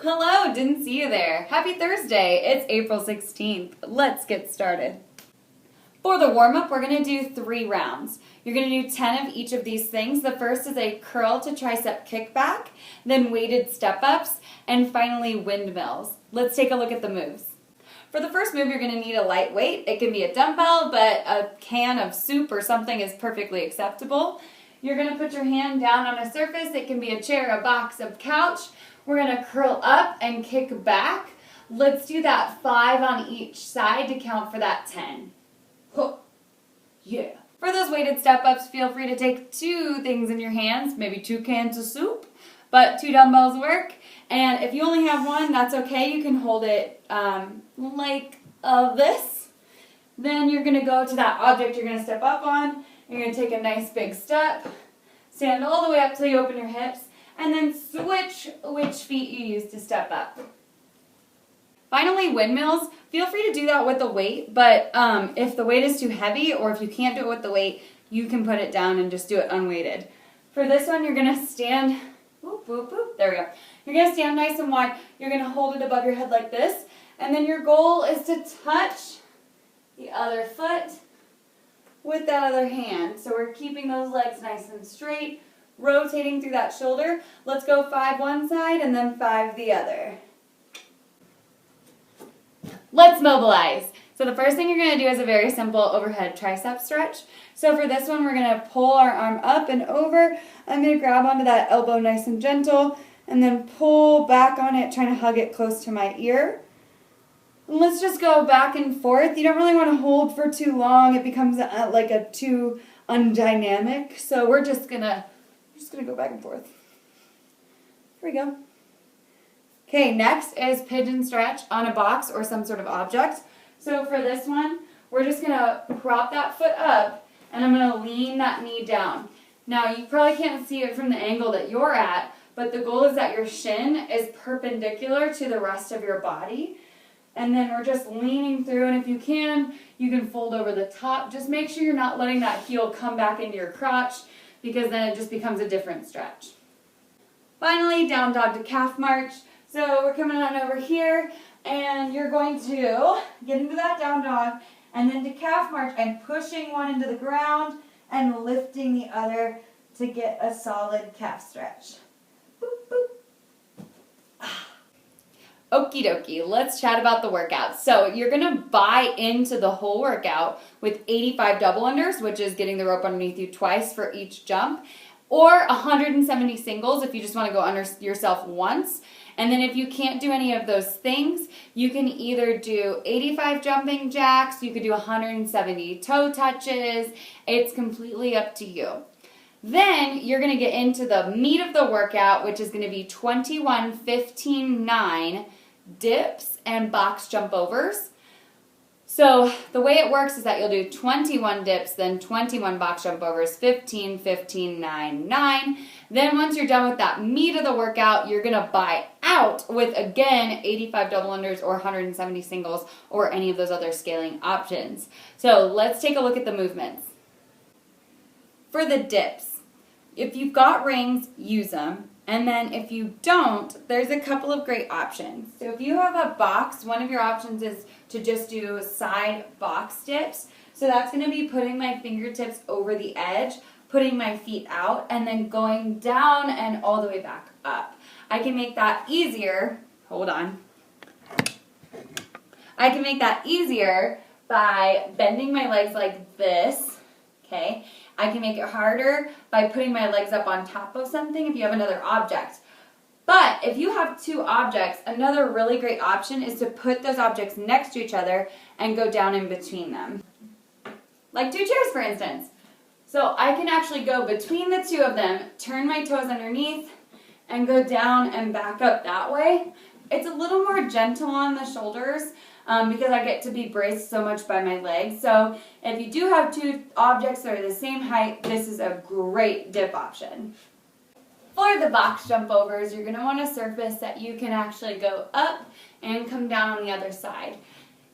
Hello, didn't see you there. Happy Thursday. It's April 16th. Let's get started. For the warm-up, we're going to do 3 rounds. You're going to do 10 of each of these things. The first is a curl to tricep kickback, then weighted step-ups, and finally windmills. Let's take a look at the moves. For the first move, you're going to need a light weight. It can be a dumbbell, but a can of soup or something is perfectly acceptable. You're going to put your hand down on a surface. It can be a chair, a box, a couch. We're going to curl up and kick back. Let's do that 5 on each side to count for that 10. Yeah. For those weighted step-ups, feel free to take 2 things in your hands, maybe 2 cans of soup, but 2 dumbbells work. And if you only have 1, that's okay. You can hold it like this. Then you're going to go to that object you're going to step up on. You're going to take a nice big step, stand all the way up till you open your hips, and then switch which feet you use to step up. Finally, windmills. Feel free to do that with the weight, but if the weight is too heavy or if you can't do it with the weight, you can put it down and just do it unweighted. For this one, you're going to stand, whoop, whoop, whoop, there we go. You're going to stand nice and wide. You're going to hold it above your head like this, and then your goal is to touch the other foot with that other hand. So we're keeping those legs nice and straight, rotating through that shoulder. Let's go 5 one side and then 5 the other. Let's mobilize. So the first thing you're going to do is a very simple overhead tricep stretch. So for this one, we're going to pull our arm up and over. I'm going to grab onto that elbow nice and gentle and then pull back on it, trying to hug it close to my ear. Let's just go back and forth. You don't really want to hold for too long. It becomes like a too undynamic. So we're just gonna go back and forth. Here we go. Okay, next is pigeon stretch on a box or some sort of object. So for this one, we're just gonna prop that foot up and I'm gonna lean that knee down. Now you probably can't see it from the angle that you're at, but the goal is that your shin is perpendicular to the rest of your body. And then we're just leaning through, and if you can fold over the top. Just make sure you're not letting that heel come back into your crotch, because then it just becomes a different stretch. Finally, down dog to calf march. So we're coming on over here, and you're going to get into that down dog, and then to calf march, and pushing one into the ground, and lifting the other to get a solid calf stretch. Boop, boop. Okie dokie, let's chat about the workout. So you're going to buy into the whole workout with 85 double unders, which is getting the rope underneath you twice for each jump, or 170 singles if you just want to go under yourself once. And then if you can't do any of those things, you can either do 85 jumping jacks, you could do 170 toe touches. It's completely up to you. Then you're going to get into the meat of the workout, which is going to be 21, 15, 9 dips and box jump overs. So the way it works is that you'll do 21 dips, then 21 box jump overs, 15, 15, 9, 9. Then once you're done with that meat of the workout, you're going to buy out with, again, 85 double unders or 170 singles or any of those other scaling options. So let's take a look at the movements. For the dips, if you've got rings, use them. And then if you don't, there's a couple of great options. So if you have a box, one of your options is to just do side box dips. So that's going to be putting my fingertips over the edge, putting my feet out, and then going down and all the way back up. I can make that easier. Hold on. I can make that easier by bending my legs like this, okay? I can make it harder by putting my legs up on top of something if you have another object. But if you have 2 objects, another really great option is to put those objects next to each other and go down in between them. Like 2 chairs, for instance. So I can actually go between the 2 of them, turn my toes underneath, and go down and back up that way. It's a little more gentle on the shoulders, because I get to be braced so much by my legs. So if you do have 2 objects that are the same height, this is a great dip option. For the box jump overs, you're going to want a surface that you can actually go up and come down on the other side.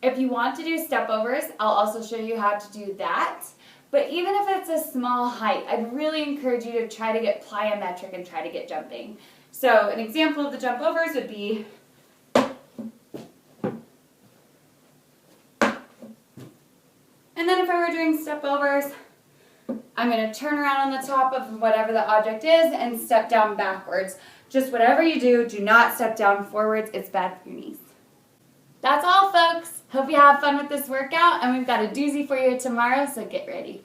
If you want to do step overs, I'll also show you how to do that. But even if it's a small height, I'd really encourage you to try to get plyometric and try to get jumping. So an example of the jump overs would be then if I were doing step overs, I'm going to turn around on the top of whatever the object is and step down backwards. Just whatever you do, do not step down forwards. It's bad for your knees. That's all, folks. Hope you have fun with this workout, and we've got a doozy for you tomorrow, so get ready.